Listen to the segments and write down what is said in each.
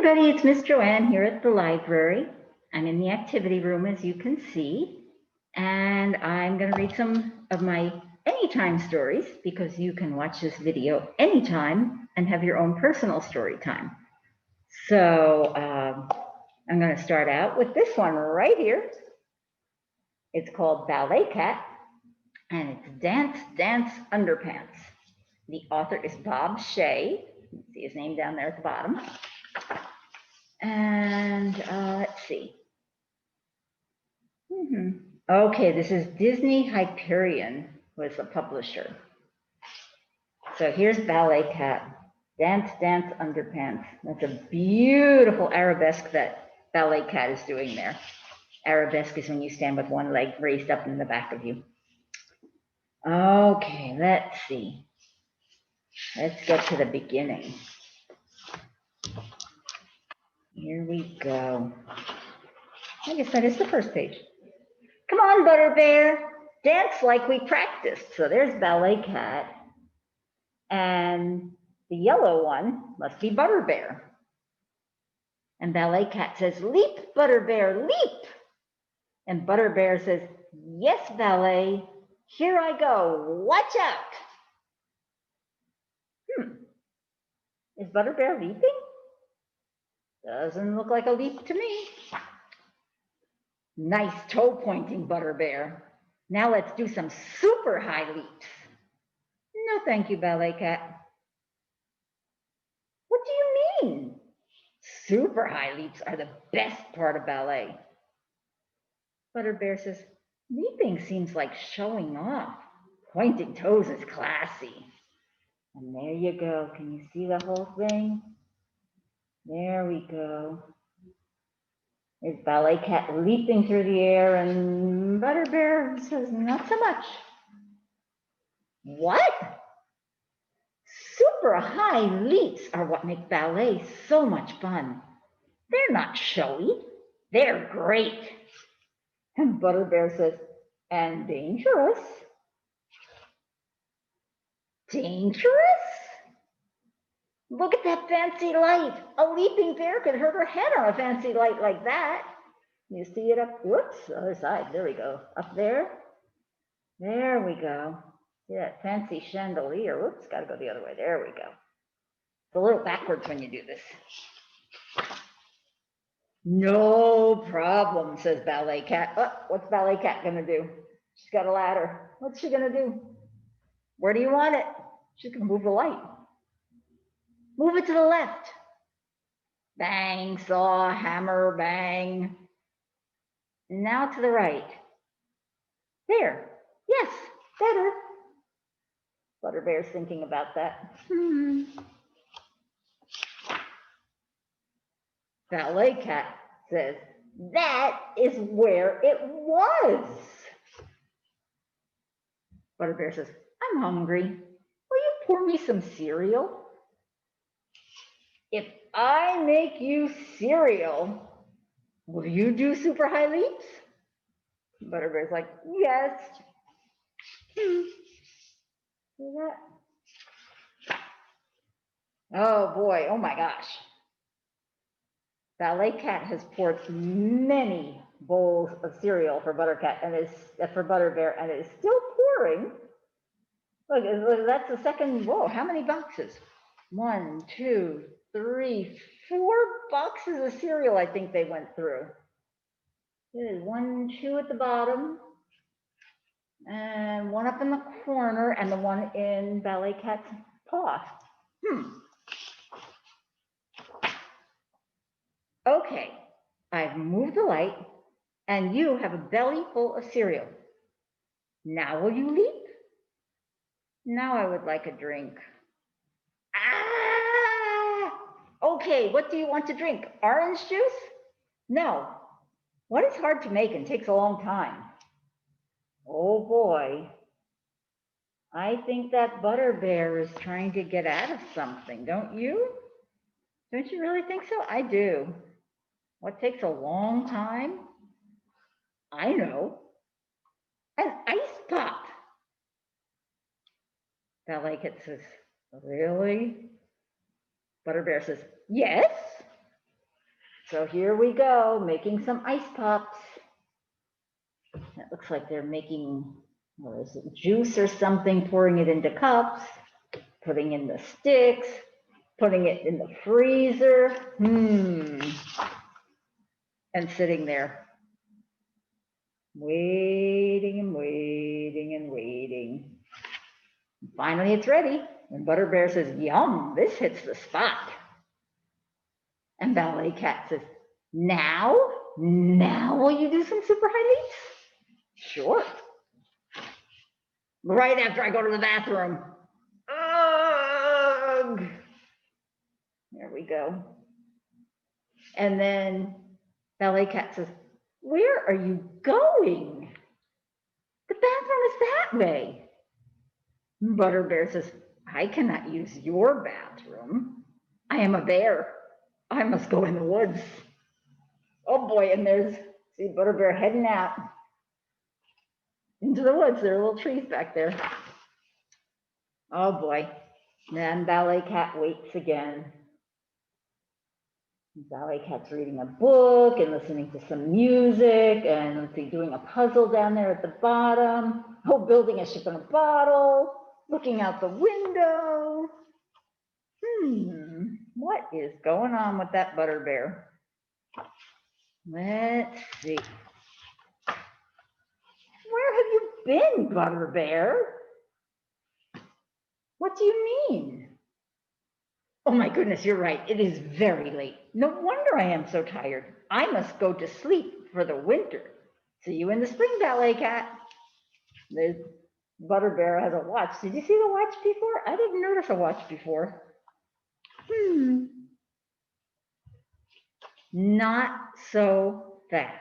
everybody, it's Miss Joanne here at the library. I'm in the activity room, as you can see, and I'm going to read some of my anytime stories because you can watch this video anytime and have your own personal story time. So I'm going to start out with this one right here. It's called Ballet Cat, and it's Dance, Dance, Underpants. The author is Bob Shea. You can see his name down there at the bottom. And let's see. Okay, this is Disney Hyperion was the publisher. So here's Ballet Cat, Dance, Dance, Underpants. That's a beautiful arabesque that Ballet Cat is doing there. Arabesque is when you stand with one leg raised up in the back of you. Okay, let's see. Let's get to the beginning. Here we go. I guess that is the first page. Come on, Butter Bear, dance like we practiced. So there's Ballet Cat. And the yellow one must be Butter Bear. And Ballet Cat says, leap, Butter Bear, leap. And Butter Bear says, yes, Ballet, here I go, watch out. Is Butter Bear leaping? Doesn't look like a leap to me. Nice toe pointing, Butter Bear. Now let's do some super high leaps. No, thank you, Ballet Cat. What do you mean? Super high leaps are the best part of ballet. Butter Bear says, leaping seems like showing off. Pointing toes is classy. And there you go. Can you see the whole thing? There we go. There's Ballet Cat leaping through the air, and Butter Bear says, not so much. What? Super high leaps are what make ballet so much fun. They're not showy. They're great. And Butter Bear says, and dangerous. Dangerous? Look at that fancy light. A leaping bear could hurt her head on a fancy light like that. You see it up, whoops, other side, there we go. Up there, there we go. See that fancy chandelier, whoops, gotta go the other way, there we go. It's a little backwards when you do this. No problem, says Ballet Cat. Oh, what's Ballet Cat gonna do? She's got a ladder. What's she gonna do? Where do you want it? She's gonna move the light. Move it to the left. Bang, saw, hammer, bang. Now to the right. There. Yes, better. Butter Bear's thinking about that. Ballet Cat says, that is where it was. Butter Bear says, I'm hungry. Will you pour me some cereal? If I make you cereal, will you do super high leaps? Butter Bear's like, yes. See that? Oh boy, oh my gosh. Ballet Cat has poured many bowls of cereal for Butter Bear, and it is still pouring. Look, that's the second, whoa, how many boxes? 1, 2, 3, 4 boxes of cereal I think they went through. There's 1, 2 at the bottom, and one up in the corner, and the one in Ballet Cat's paw. Okay, I've moved the light, and you have a belly full of cereal. Now will you leap? Now I would like a drink. Ah! Okay, what do you want to drink? Orange juice? No. What is hard to make and takes a long time? Oh boy. I think that Butter Bear is trying to get out of something, don't you? Don't you really think so? I do. What takes a long time? I know. An ice pop. Ballet Cat says, really? Butter Bear says, yes. So here we go, making some ice pops. It looks like they're making, what is it, juice or something, pouring it into cups, putting in the sticks, putting it in the freezer, and sitting there, waiting and waiting and waiting. Finally, it's ready. And Butter Bear says, yum, this hits the spot. And Ballet Cat says, now will you do some super high leaps? Sure. Right after I go to the bathroom. Ugh. There we go. And then Ballet Cat says, where are you going? The bathroom is that way. Butter Bear says, I cannot use your bathroom. I am a bear. I must go in the woods. Oh boy, and there's, see Butter Bear heading out into the woods. There are little trees back there. Oh boy. Then Ballet Cat waits again. Ballet Cat's reading a book and listening to some music and let's see, doing a puzzle down there at the bottom. Oh, building a ship in a bottle, looking out the window. What is going on with that Butter Bear? Let's see. Where have you been, Butter Bear? What do you mean? Oh my goodness, you're right. It is very late. No wonder I am so tired. I must go to sleep for the winter. See you in the spring, Ballet Cat. The Butter Bear has a watch. Did you see the watch before? I didn't notice a watch before. Not so fast.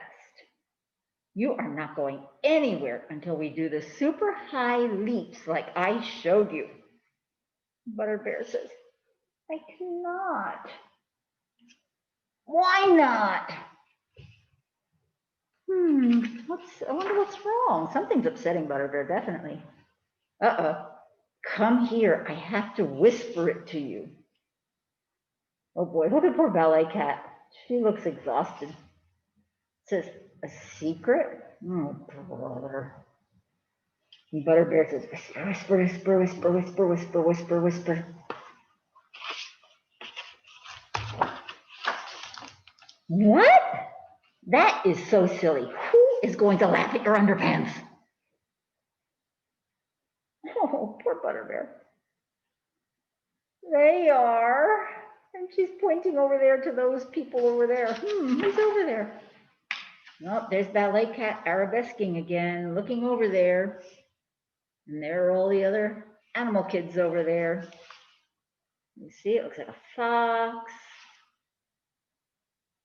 You are not going anywhere until we do the super high leaps like I showed you. Butter Bear says, I cannot. Why not? I wonder what's wrong. Something's upsetting Butter Bear, definitely. Uh-oh. Come here. I have to whisper it to you. Oh boy, look at poor Ballet Cat. She looks exhausted. It says, a secret? Oh, brother. And Butter Bear says, whisper, whisper, whisper, whisper, whisper, whisper, whisper. What? That is so silly. Who is going to laugh at your underpants? Oh, poor Butter Bear. They are. And she's pointing over there to those people over there. Who's over there? Oh, there's Ballet Cat arabesquing again, looking over there. And there are all the other animal kids over there. You see, it looks like a fox.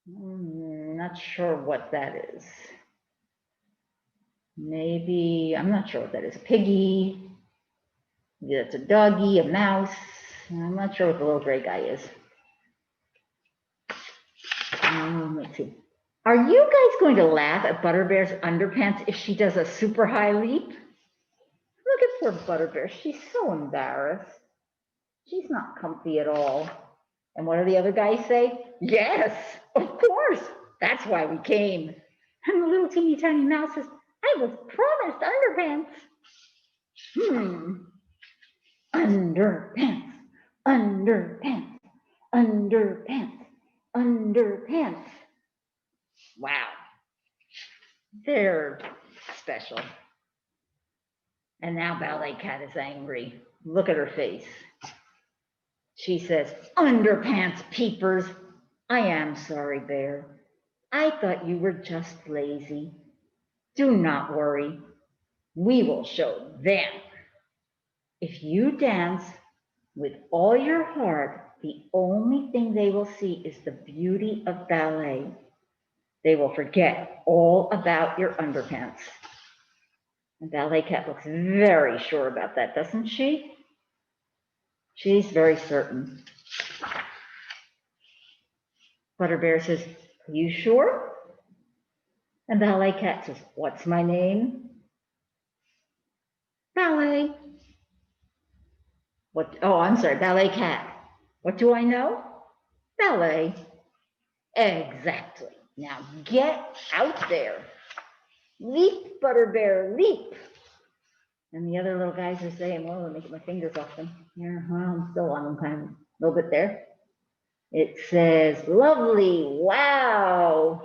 Not sure what that is. Maybe, I'm not sure what that is. A piggy. Maybe that's a doggy, a mouse. I'm not sure what the little gray guy is. Let's see. Are you guys going to laugh at Butter Bear's underpants if she does a super high leap? Look at poor Butter Bear. She's so embarrassed. She's not comfy at all. And what do the other guys say? Yes, of course. That's why we came. And the little teeny tiny mouse says, I was promised underpants. Underpants, underpants, underpants, underpants. Wow. They're special. And now Ballet Cat is angry. Look at her face. She says, underpants peepers. I am sorry, Bear. I thought you were just lazy. Do not worry. We will show them. If you dance with all your heart, the only thing they will see is the beauty of ballet. They will forget all about your underpants. And Ballet Cat looks very sure about that, doesn't she? She's very certain. Butter Bear says, are you sure? And Ballet Cat says, what's my name? Ballet. What? Oh, I'm sorry, Ballet Cat. What do I know? Ballet. Exactly. Now get out there. Leap, Butter Bear, leap. And the other little guys are saying, well, let me get my fingers off them. Yeah, well, I'm still on them kind of a little bit there. It says, lovely, wow,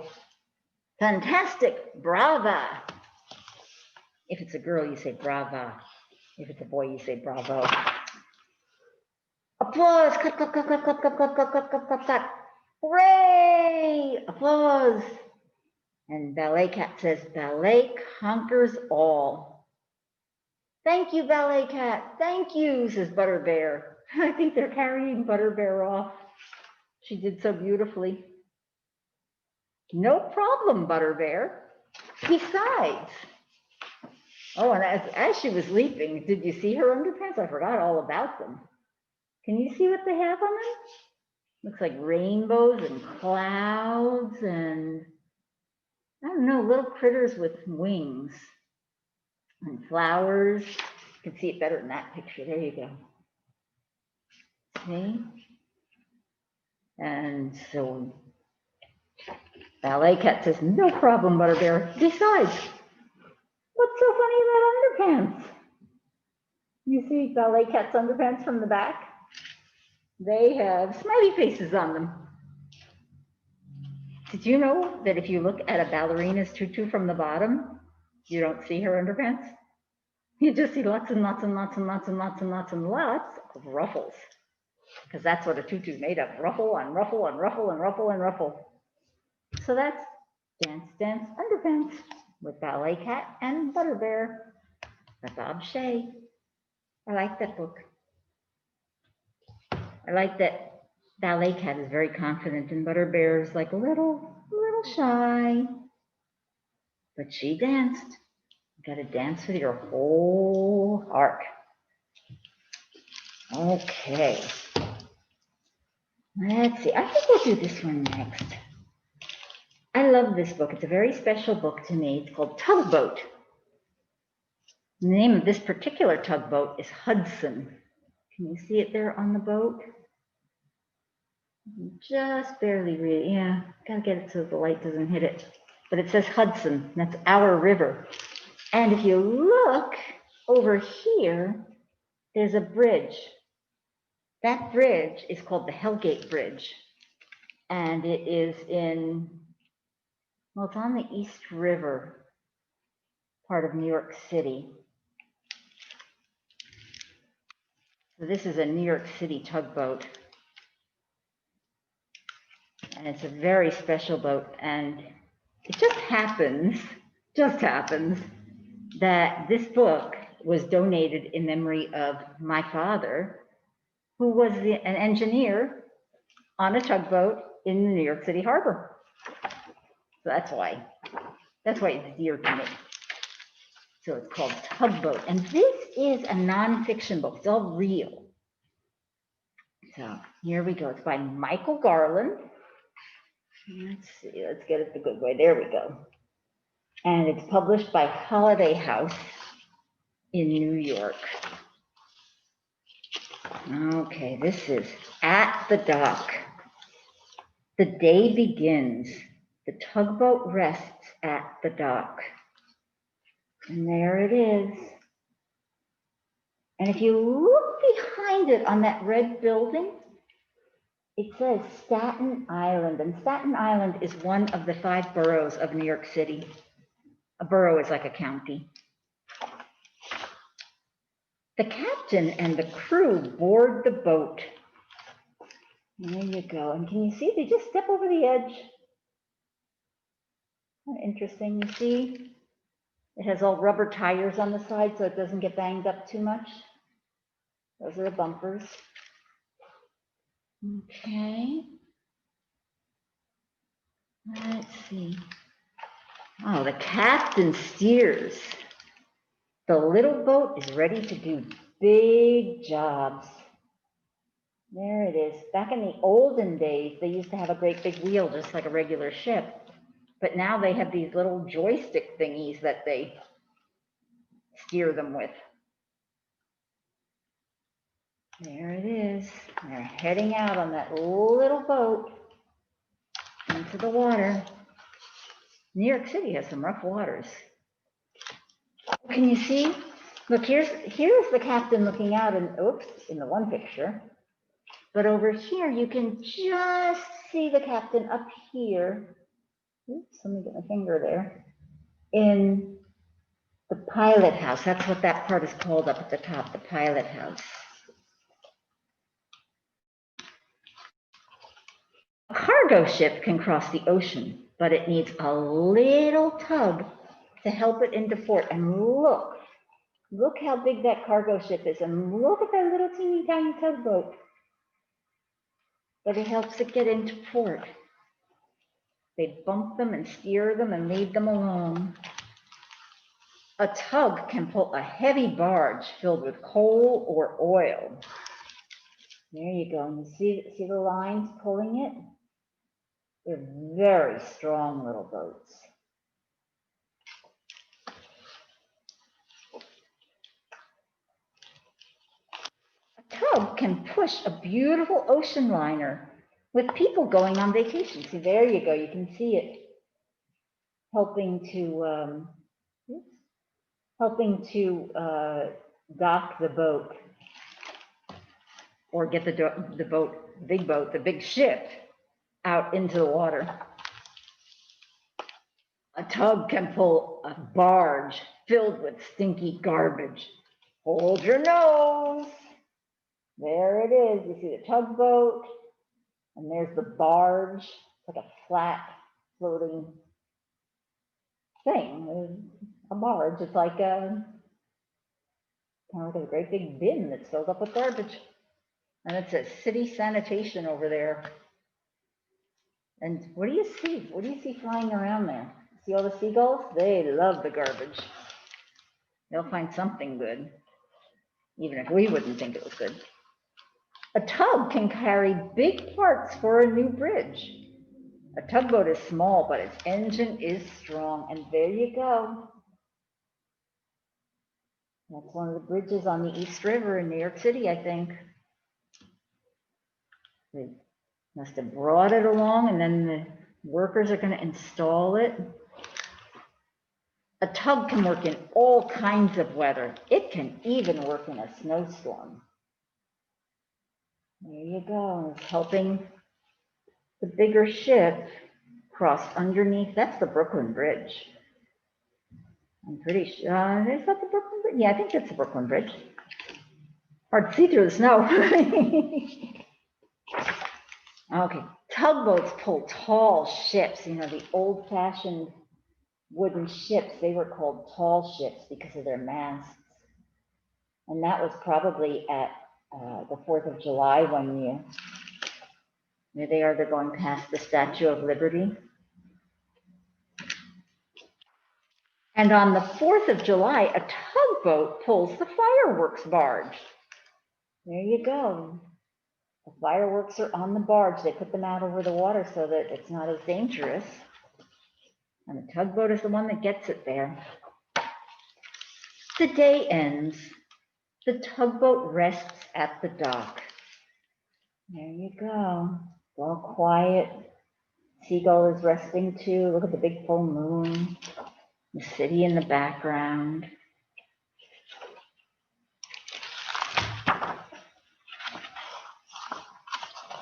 fantastic, brava. If it's a girl, you say brava. If it's a boy, you say bravo. Applause, clap, clap, clap, clap, clap, clap, clap, clap, clap, clap, clap, clap. Hooray, applause. And Ballet Cat says, ballet conquers all. Thank you, Ballet Cat. Thank you, says Butter Bear. I think they're carrying Butter Bear off. She did so beautifully. No problem, Butter Bear. Besides, oh, and as she was leaping, did you see her underpants? I forgot all about them. Can you see what they have on them? Looks like rainbows and clouds and, I don't know, little critters with wings and flowers. You can see it better in that picture. There you go. See? And so Ballet Cat says, no problem, Butter Bear. Besides, what's so funny about underpants? You see Ballet Cat's underpants from the back? They have smiley faces on them. Did you know that if you look at a ballerina's tutu from the bottom, you don't see her underpants? You just see lots and lots and lots and lots and lots and lots and lots of ruffles. Because that's what a tutu is made of, ruffle and ruffle and ruffle and ruffle and ruffle. So that's Dance Dance Underpants with Ballet Cat and Butter Bear by Bob Shea. I like that book. I like that Ballet Cat is very confident and Butter Bear is like a little shy. But she danced. You gotta dance with your whole heart. Okay. Let's see. I think we'll do this one next. I love this book. It's a very special book to me. It's called Tugboat. The name of this particular tugboat is Hudson. Can you see it there on the boat? Just barely read it. Yeah, gotta get it so the light doesn't hit it. But it says Hudson. That's our river. And if you look over here, there's a bridge. That bridge is called the Hellgate Bridge. And it is in, well, it's on the East River, part of New York City. So this is a New York City tugboat. And it's a very special boat. And it just happens that this book was donated in memory of my father, who was an engineer on a tugboat in the New York City harbor. So that's why it's dear to me. So it's called Tugboat. And this is a nonfiction book. It's all real. So here we go. It's by Michael Garland. Let's see. Let's get it the good way. There we go. And it's published by Holiday House in New York. Okay, this is At the Dock. The day begins. The tugboat rests at the dock. And there it is. And if you look behind it on that red building, it says Staten Island. And Staten Island is one of the 5 boroughs of New York City. A borough is like a county. The captain and the crew board the boat. There you go. And can you see they just step over the edge? Interesting. You see, it has all rubber tires on the side so it doesn't get banged up too much. Those are the bumpers. Okay. Let's see. Oh, the captain steers. The little boat is ready to do big jobs. There it is. Back in the olden days, they used to have a great big wheel, just like a regular ship. But now they have these little joystick thingies that they steer them with. There it is. They're heading out on that little boat. And into the water. New York City has some rough waters. Can you see? Look, here's the captain looking out, and oops, in the one picture. But over here, you can just see the captain up here. Oops, let me get my finger there. In the pilot house. That's what that part is called up at the top, the pilot house. A cargo ship can cross the ocean, but it needs a little tug to help it into port. And look how big that cargo ship is, and look at that little teeny tiny tugboat. But it helps it get into port. They bump them and steer them and lead them along. A tug can pull a heavy barge filled with coal or oil. There you go. And you see the lines pulling it? They're very strong little boats. A tug can push a beautiful ocean liner with people going on vacation. See, there you go. You can see it helping to dock the boat, or get the boat, the big ship, out into the water. A tug can pull a barge filled with stinky garbage. Hold your nose. There it is. You see the tugboat, and there's the barge. It's like a flat floating thing. A barge. It's like kind of like a great big bin that's filled up with garbage. And it says city sanitation over there. And what do you see? What do you see flying around there? See all the seagulls? They love the garbage. They'll find something good, even if we wouldn't think it was good. A tug can carry big parts for a new bridge. A tugboat is small, but its engine is strong. And there you go. That's one of the bridges on the East River in New York City, I think. They must have brought it along, and then the workers are going to install it. A tug can work in all kinds of weather. It can even work in a snowstorm. There you go. It's helping the bigger ship cross underneath. That's the Brooklyn Bridge. I'm pretty sure. Is that the Brooklyn Bridge? Yeah, I think that's the Brooklyn Bridge. Hard to see through the snow. Okay, tugboats pull tall ships. You know, the old-fashioned wooden ships, they were called tall ships because of their masts. And that was probably at the 4th of July one year. There they are, they're going past the Statue of Liberty. And on the 4th of July, a tugboat pulls the fireworks barge. There you go. The fireworks are on the barge. They put them out over the water so that it's not as dangerous. And the tugboat is the one that gets it there. The day ends. The tugboat rests at the dock. There you go. It's all quiet. Seagull is resting too. Look at the big full moon. The city in the background.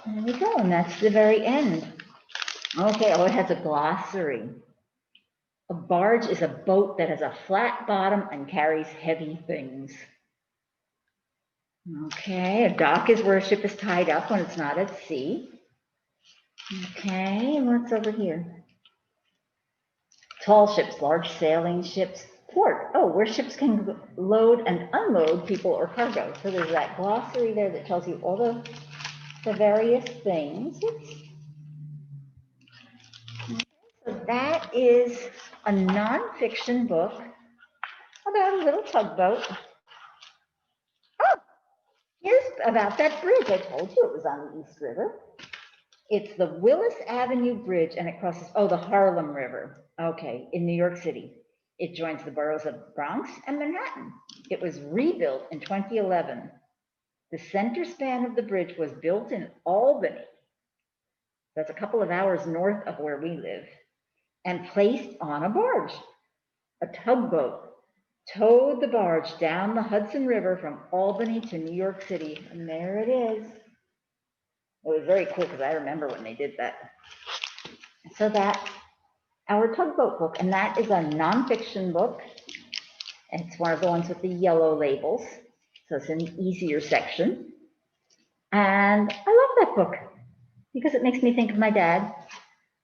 There we go, and that's the very end. Okay, oh, it has a glossary. A barge is a boat that has a flat bottom and carries heavy things. Okay, a dock is where a ship is tied up when it's not at sea. Okay, and what's over here? Tall ships, large sailing ships. Port, oh, where ships can load and unload people or cargo. So there's that glossary there that tells you all the various things. So that is a nonfiction book about a little tugboat. Oh, here's about that bridge. I told you it was on the East River. It's the Willis Avenue Bridge, and it crosses, oh, the Harlem River. Okay, in New York City. It joins the boroughs of Bronx and Manhattan. It was rebuilt in 2011. The center span of the bridge was built in Albany. That's a couple of hours north of where we live, and placed on a barge. A tugboat towed the barge down the Hudson River from Albany to New York City, and there it is. It was very cool because I remember when they did that. So that's our tugboat book, and that is a nonfiction book. It's one of the ones with the yellow labels, so it's an easier section. And I love that book because it makes me think of my dad,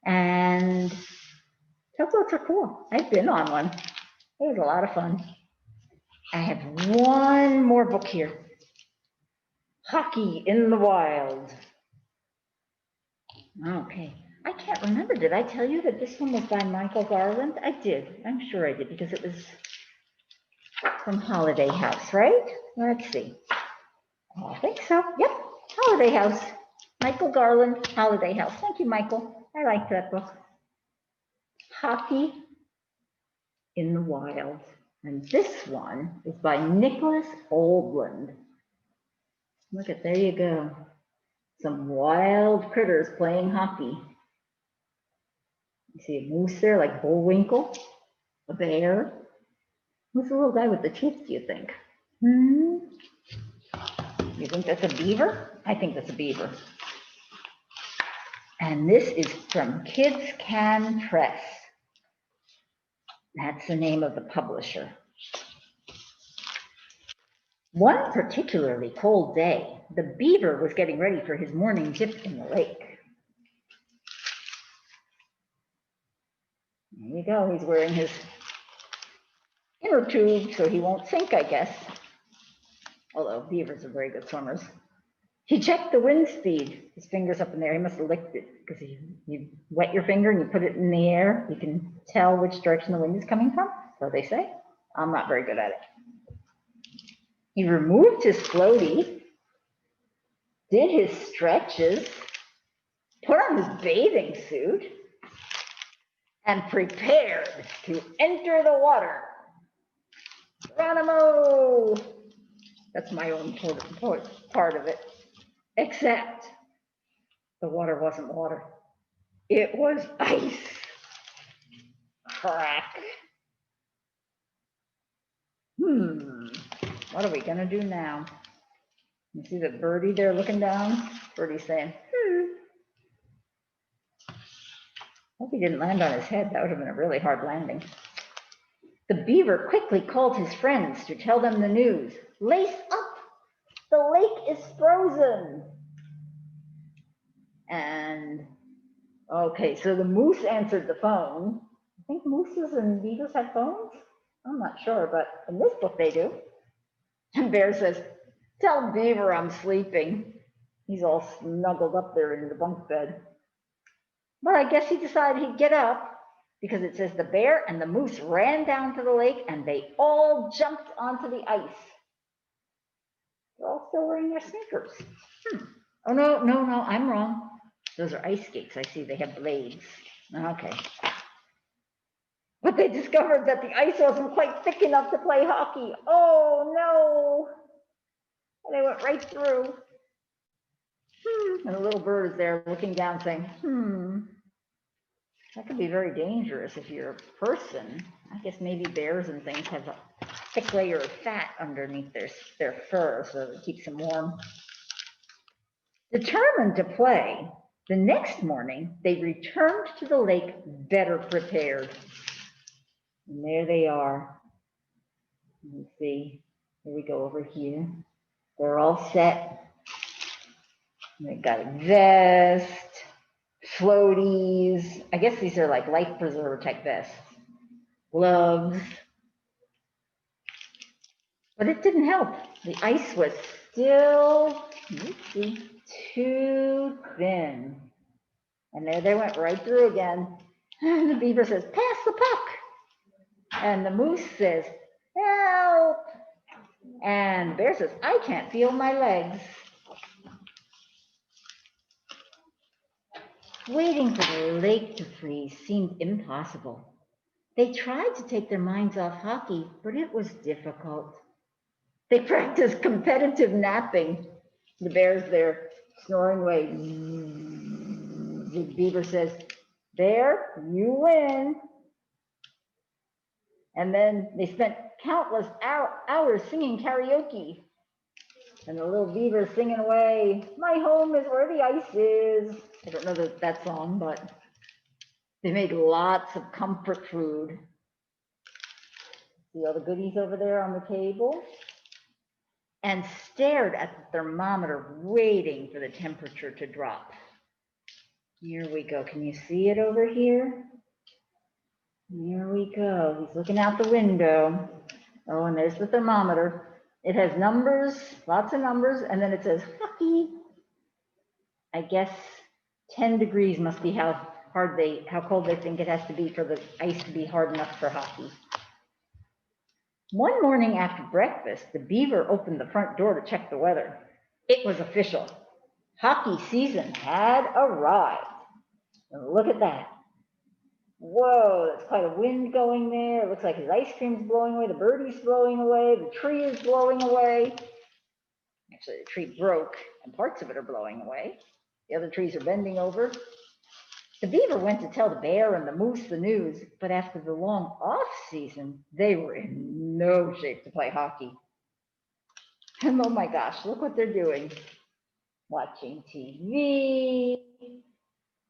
and tugboats are cool. I've been on one. It was a lot of fun. I have one more book here. Hockey in the Wild. Okay. I can't remember. Did I tell you that this one was by Michael Garland? I did. I'm sure I did because it was from Holiday House, right? Let's see. I think so. Yep. Holiday House. Michael Garland, Holiday House. Thank you, Michael. I like that book. Hockey in the Wild. And this one is by Nicholas Oldland. Look at, there you go. Some wild critters playing hockey. You see a moose there like Bullwinkle, a bear. Who's the little guy with the teeth, do you think? You think that's a beaver? I think that's a beaver. And this is from Kids Can Press. That's the name of the publisher. One particularly cold day, the beaver was getting ready for his morning dip in the lake. There you go, he's wearing his inner tube so he won't sink, I guess. Although beavers are very good swimmers. He checked the wind speed, his fingers up in there. He must have licked it because you wet your finger and you put it in the air. You can tell which direction the wind is coming from, so they say. I'm not very good at it. He removed his floaty, did his stretches, put on his bathing suit, and prepared to enter the water. Geronimo! That's my own part of it. Except the water wasn't water. It was ice. Crack. What are we gonna do now? You see the birdie there looking down? Birdie's saying, Hope he didn't land on his head. That would have been a really hard landing. The beaver quickly called his friends to tell them the news. Lace up! The lake is frozen. And, okay, so the moose answered the phone. I think mooses and beavers have phones? I'm not sure, but in this book they do. And Bear says, tell Beaver I'm sleeping. He's all snuggled up there in the bunk bed. But I guess he decided he'd get up because it says the bear and the moose ran down to the lake and they all jumped onto the ice. They're all still wearing their sneakers. Oh, no, I'm wrong. Those are ice skates. I see they have blades. Okay. But they discovered that the ice wasn't quite thick enough to play hockey. Oh, no. And they went right through. And the little bird is there looking down saying, that could be very dangerous if you're a person. I guess maybe bears and things have a thick layer of fat underneath their fur so it keeps them warm. Determined to play, the next morning they returned to the lake better prepared. And there they are. Let me see. Here we go over here. They're all set. They've got a vest, floaties. I guess these are like life preserver type vests. Gloves. But it didn't help. The ice was still too thin. And there they went right through again. And the beaver says, pass the puck. And the moose says, help. And the bear says, I can't feel my legs. Waiting for the lake to freeze seemed impossible. They tried to take their minds off hockey, but it was difficult. They practiced competitive napping. The bear's there snoring away. The beaver says, "Bear, you win." And then they spent countless hours singing karaoke. And the little beaver singing away, "My home is where the ice is." I don't know that song, but they made lots of comfort food. See all the goodies over there on the table? And stared at the thermometer, waiting for the temperature to drop. Here we go. Can you see it over here? Here we go. He's looking out the window. Oh, and there's the thermometer. It has numbers, lots of numbers, and then it says hockey. I guess 10 degrees must be how cold they think it has to be for the ice to be hard enough for hockey. One morning after breakfast, the beaver opened the front door to check the weather. It was official. Hockey season had arrived. And look at that. Whoa, that's quite a wind going there. It looks like his ice cream's blowing away. The birdie's blowing away. The tree is blowing away. Actually, the tree broke and parts of it are blowing away. The other trees are bending over. The beaver went to tell the bear and the moose the news, but after the long off season, they were in no shape to play hockey. And oh my gosh, look what they're doing. Watching TV,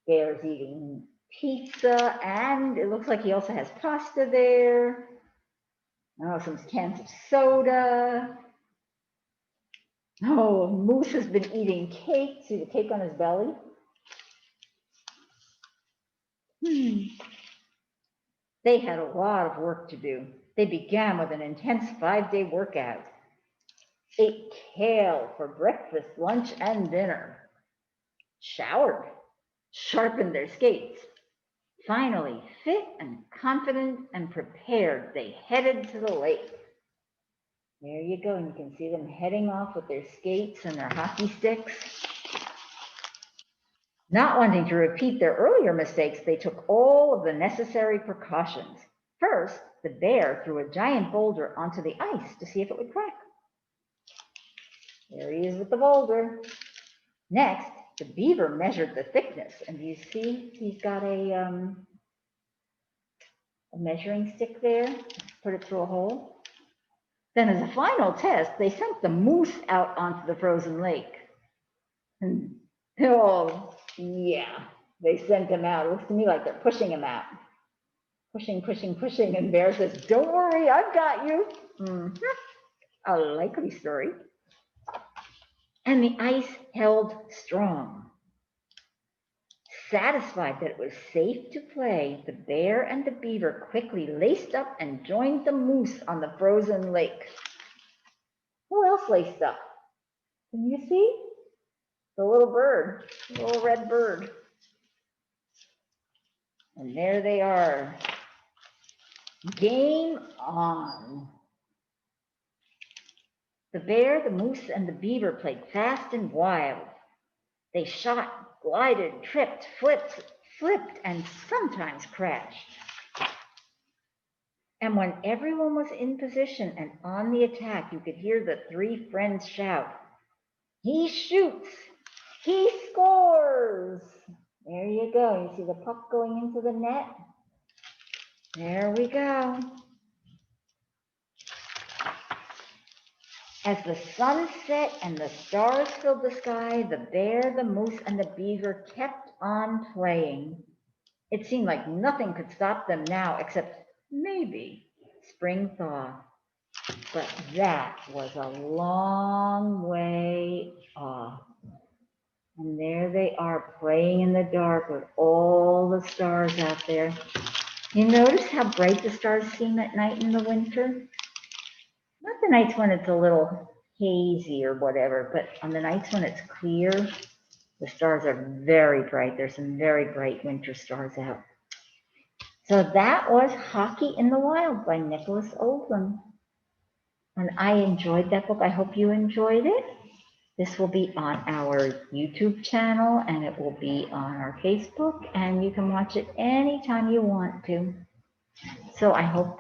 bear's eating pizza, and it looks like he also has pasta there. Oh, some cans of soda. Oh, Moose has been eating cake. See the cake on his belly? They had a lot of work to do. They began with an intense 5-day workout. Ate kale for breakfast, lunch, and dinner. Showered. Sharpened their skates. Finally, fit and confident and prepared, they headed to the lake. There you go, and you can see them heading off with their skates and their hockey sticks. Not wanting to repeat their earlier mistakes, they took all of the necessary precautions. First, the bear threw a giant boulder onto the ice to see if it would crack. There he is with the boulder. Next, the beaver measured the thickness, and you see he's got a measuring stick there. Put it through a hole. Then as a final test, they sent the moose out onto the frozen lake. And oh, yeah, they sent him out. It looks to me like they're pushing him out. Pushing, pushing, pushing. And Bear says, "Don't worry, I've got you." A likely story. And the ice held strong. Satisfied that it was safe to play, the bear and the beaver quickly laced up and joined the moose on the frozen lake. Who else laced up? Can you see? The little bird, the little red bird. And there they are. Game on. The bear, the moose, and the beaver played fast and wild. They shot, glided, tripped, flipped, and sometimes crashed. And when everyone was in position and on the attack, you could hear the three friends shout, "He shoots! He scores!" There you go. You see the puck going into the net? There we go. As the sun set and the stars filled the sky, the bear, the moose, and the beaver kept on playing. It seemed like nothing could stop them now except maybe spring thaw. But that was a long way off. And there they are playing in the dark with all the stars out there. You notice how bright the stars seem at night in the winter? Not the nights when it's a little hazy or whatever, but on the nights when it's clear, the stars are very bright. There's some very bright winter stars out. So that was Hockey in the Wild by Nicholas Oldham. And I enjoyed that book. I hope you enjoyed it. This will be on our YouTube channel, and it will be on our Facebook, and you can watch it anytime you want to. So I hope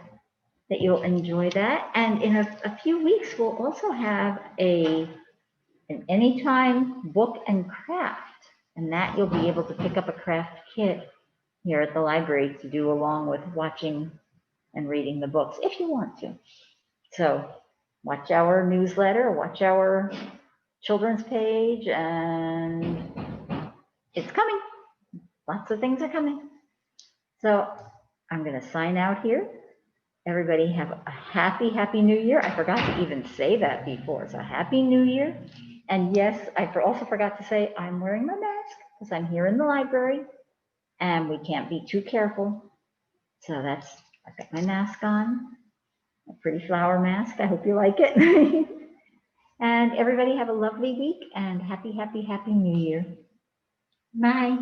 that you'll enjoy that. And in a few weeks, we'll also have an anytime book and craft. And that you'll be able to pick up a craft kit here at the library to do along with watching and reading the books if you want to. So watch our newsletter, watch our children's page, and it's coming. Lots of things are coming. So I'm going to sign out here. Everybody have a happy, happy new year. I forgot to even say that before. So happy new year. And yes, I also forgot to say I'm wearing my mask because I'm here in the library and we can't be too careful. So I've got my mask on, a pretty flower mask. I hope you like it. And everybody have a lovely week and happy, happy, happy new year. Bye.